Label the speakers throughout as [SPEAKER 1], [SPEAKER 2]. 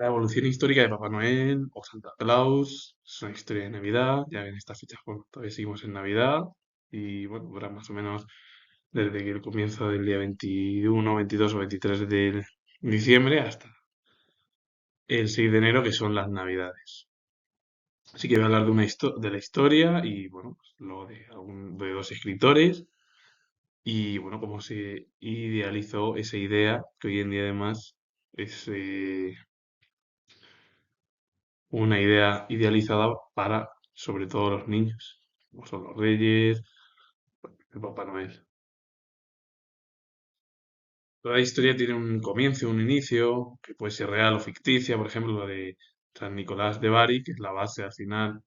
[SPEAKER 1] La evolución histórica de Papá Noel o Santa Claus es una historia de Navidad. Ya en estas fechas, bueno, todavía seguimos en Navidad y bueno, dura más o menos desde que el comienzo del día 21, 22 o 23 de diciembre hasta el 6 de enero, que son las Navidades. Así que voy a hablar de de la historia y bueno, pues, luego de dos escritores y bueno, cómo se idealizó esa idea que hoy en día además es una idea idealizada para, sobre todo, los niños, como son los reyes, el Papá Noel. Toda historia tiene un comienzo, un inicio, que puede ser real o ficticia, por ejemplo, la de San Nicolás de Bari, que es la base al final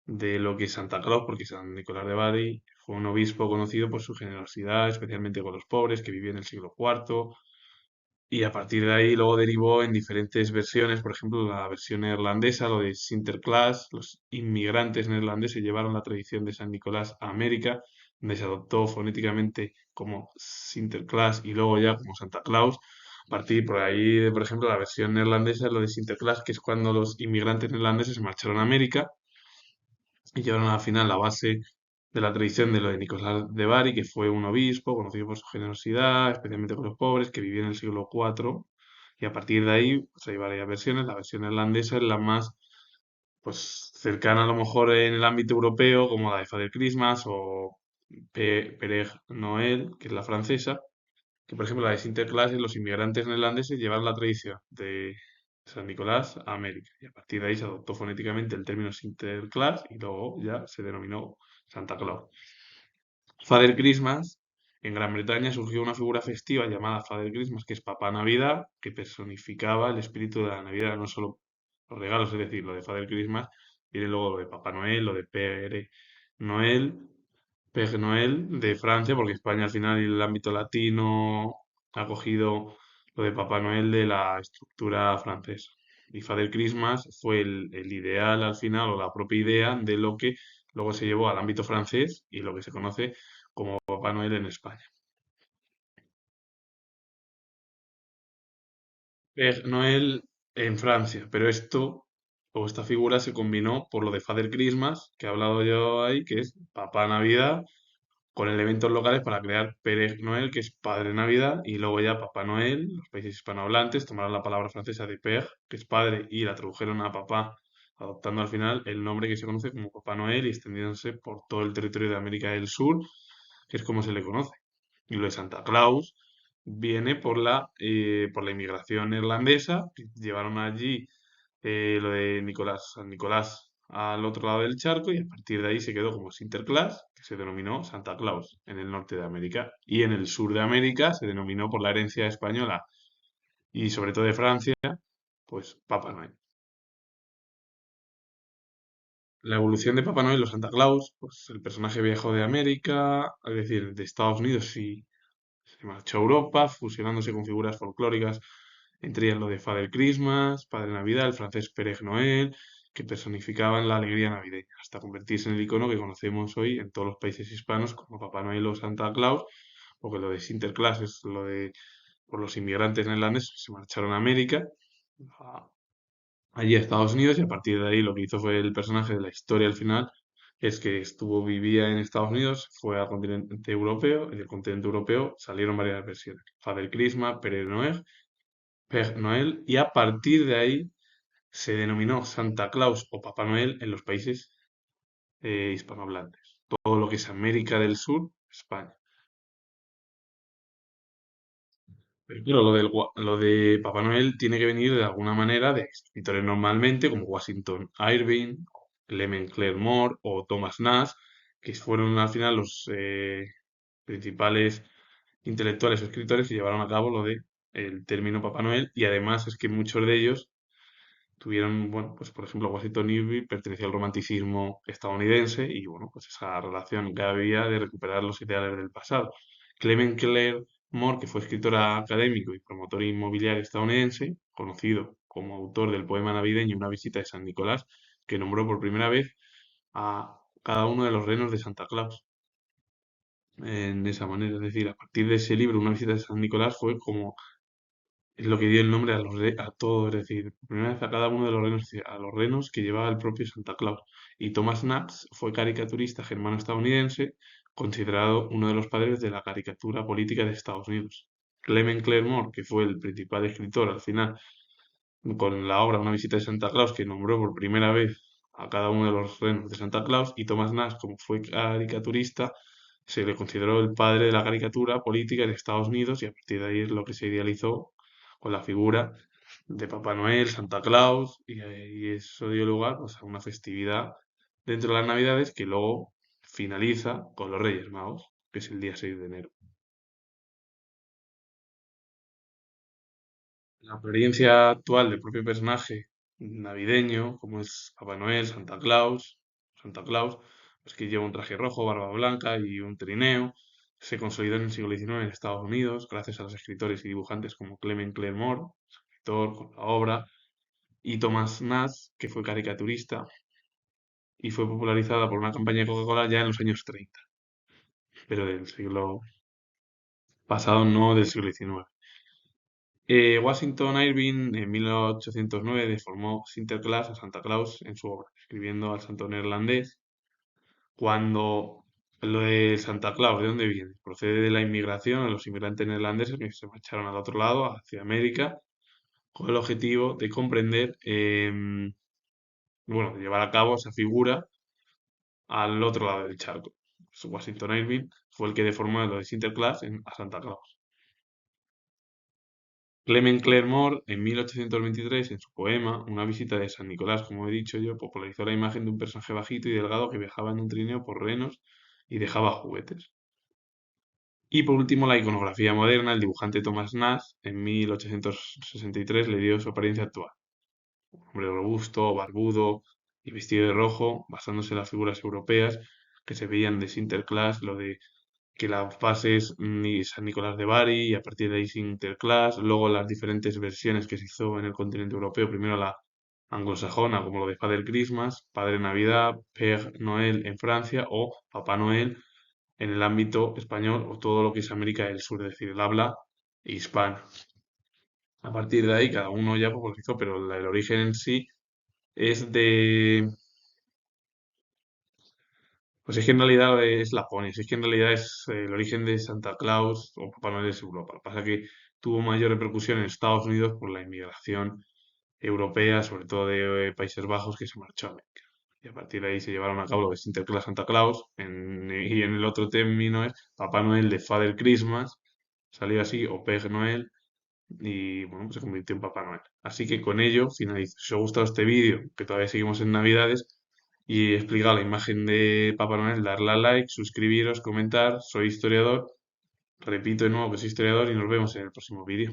[SPEAKER 1] de lo que es Santa Claus, porque San Nicolás de Bari fue un obispo conocido por su generosidad, especialmente con los pobres, que vivía en el siglo IV. Y a partir de ahí luego derivó en diferentes versiones, por ejemplo, la versión neerlandesa, lo de Sinterklaas, los inmigrantes neerlandeses llevaron la tradición de San Nicolás a América, donde se adoptó fonéticamente como Sinterklaas y luego ya como Santa Claus. A partir por ahí, por ejemplo, la versión neerlandesa es lo de Sinterklaas, que es cuando los inmigrantes neerlandeses se marcharon a América y llevaron al final la base de la tradición de lo de Nicolás de Bari, que fue un obispo conocido por su generosidad, especialmente con los pobres, que vivía en el siglo IV. Y a partir de ahí, pues hay varias versiones. La versión irlandesa es la más pues, cercana a lo mejor en el ámbito europeo, como la de Father Christmas o Père Noël, que es la francesa, que por ejemplo la de Sinterklaas, los inmigrantes neerlandeses llevaron la tradición de San Nicolás a América. Y a partir de ahí se adoptó fonéticamente el término Sinterklaas y luego ya se denominó Santa Claus. Father Christmas, en Gran Bretaña surgió una figura festiva llamada Father Christmas, que es Papá Navidad, que personificaba el espíritu de la Navidad, no solo los regalos, es decir, lo de Father Christmas, viene luego lo de Papá Noel, lo de Père Noel, Père Noel de Francia, porque España al final y el ámbito latino ha cogido lo de Papá Noel de la estructura francesa. Y Father Christmas fue el ideal al final, o la propia idea de lo que luego se llevó al ámbito francés y lo que se conoce como Papá Noel en España. Père Noel en Francia, pero esto o esta figura se combinó por lo de Father Christmas, que he hablado yo ahí, que es Papá Navidad, con elementos locales para crear Père Noel, que es Padre Navidad, y luego ya Papá Noel, los países hispanohablantes tomaron la palabra francesa de Père, que es padre, y la tradujeron a papá, adoptando al final el nombre que se conoce como Papá Noel y extendiéndose por todo el territorio de América del Sur, que es como se le conoce. Y lo de Santa Claus viene por la inmigración irlandesa, que llevaron allí lo de San Nicolás al otro lado del charco y a partir de ahí se quedó como Sinterklaas, que se denominó Santa Claus en el norte de América. Y en el sur de América se denominó por la herencia española y sobre todo de Francia, pues Papá Noel. La evolución de Papá Noel o Santa Claus, pues el personaje viajó de América, es decir, de Estados Unidos y se marchó a Europa, fusionándose con figuras folclóricas, entre ellas lo de Father Christmas, Padre Navidad, el francés Père Noël, que personificaban la alegría navideña, hasta convertirse en el icono que conocemos hoy en todos los países hispanos como Papá Noel o Santa Claus, porque lo de Sinterklaas es lo de por los inmigrantes neerlandeses que se marcharon a América, a- allí a Estados Unidos, y a partir de ahí lo que hizo fue el personaje de la historia al final, es que vivía en Estados Unidos, fue al continente europeo, y del continente europeo salieron varias versiones. Father Christmas, Père Noel, y a partir de ahí se denominó Santa Claus o Papá Noel en los países hispanohablantes. Todo lo que es América del Sur, España. Pero claro, lo de Papá Noel tiene que venir de alguna manera de escritores normalmente como Washington Irving, Clement Claremore o Thomas Nash, que fueron al final los principales intelectuales o escritores que llevaron a cabo lo de el término Papá Noel y además es que muchos de ellos tuvieron, bueno, pues por ejemplo Washington Irving perteneció al romanticismo estadounidense y bueno, pues esa relación que había de recuperar los ideales del pasado. Clement Clare Moore, que fue escritor académico y promotor inmobiliario estadounidense, conocido como autor del poema navideño Una visita de San Nicolás, que nombró por primera vez a cada uno de los reinos de Santa Claus de esa manera. Es decir, a partir de ese libro, Una visita de San Nicolás, fue como es lo que dio el nombre a todo, es decir, por primera vez a cada uno de los renos, a los renos que llevaba el propio Santa Claus. Y Thomas Nast fue caricaturista germano-estadounidense, considerado uno de los padres de la caricatura política de Estados Unidos. Clement Claremore, que fue el principal escritor al final, con la obra Una visita de Santa Claus, que nombró por primera vez a cada uno de los renos de Santa Claus, y Thomas Nast, como fue caricaturista, se le consideró el padre de la caricatura política en Estados Unidos y a partir de ahí es lo que se idealizó con la figura de Papá Noel, Santa Claus y eso dio lugar pues, a una festividad dentro de las Navidades que luego finaliza con los Reyes Magos, que es el día 6 de enero. La apariencia actual del propio personaje navideño, como es Papá Noel, Santa Claus, pues que lleva un traje rojo, barba blanca y un trineo, se consolidó en el siglo XIX en Estados Unidos gracias a los escritores y dibujantes como Clement Claremore, escritor con la obra, y Thomas Nast, que fue caricaturista y fue popularizada por una campaña de Coca-Cola ya en los años 30, pero del siglo pasado, no del siglo XIX. Washington Irving en 1809 deformó Sinterklaas a Santa Claus en su obra, escribiendo al santo neerlandés cuando lo de Santa Claus, ¿de dónde viene? Procede de la inmigración, de los inmigrantes neerlandeses que se marcharon al otro lado, hacia América, con el objetivo de comprender, bueno, de llevar a cabo esa figura al otro lado del charco. Pues Washington Irving fue el que deformó lo de Sinterklaas a Santa Claus. Clement Claremore, en 1823, en su poema Una visita de San Nicolás, como he dicho yo, popularizó la imagen de un personaje bajito y delgado que viajaba en un trineo por renos y dejaba juguetes. Y por último, la iconografía moderna, el dibujante Thomas Nast, en 1863, le dio su apariencia actual. Un hombre robusto, barbudo y vestido de rojo, basándose en las figuras europeas que se veían de Sinterklaas, lo de que la fase es San Nicolás de Bari y a partir de ahí Sinterklaas, luego las diferentes versiones que se hizo en el continente europeo, primero la anglosajona, como lo de Father Christmas, Padre Navidad, Père Noël en Francia o Papá Noel en el ámbito español o todo lo que es América del Sur, es decir, el habla hispana. A partir de ahí cada uno ya popularizó, pero el origen en sí es de. Pues es que en realidad es Laponia, es que en realidad es el origen de Santa Claus o Papá Noel es Europa. Lo que pasa es que tuvo mayor repercusión en Estados Unidos por la inmigración europea, sobre todo de Países Bajos, que se marchó a América. Y a partir de ahí se llevaron a cabo lo de Sinterklaas Santa Claus, y en el otro término es Papá Noel de Father Christmas, salió así, o Père Noel, y bueno, pues se convirtió en Papá Noel. Así que con ello finalizo. Si os ha gustado este vídeo, que todavía seguimos en Navidades, y he explicado la imagen de Papá Noel, darle a like, suscribiros, comentar, soy historiador, repito de nuevo que soy historiador y nos vemos en el próximo vídeo.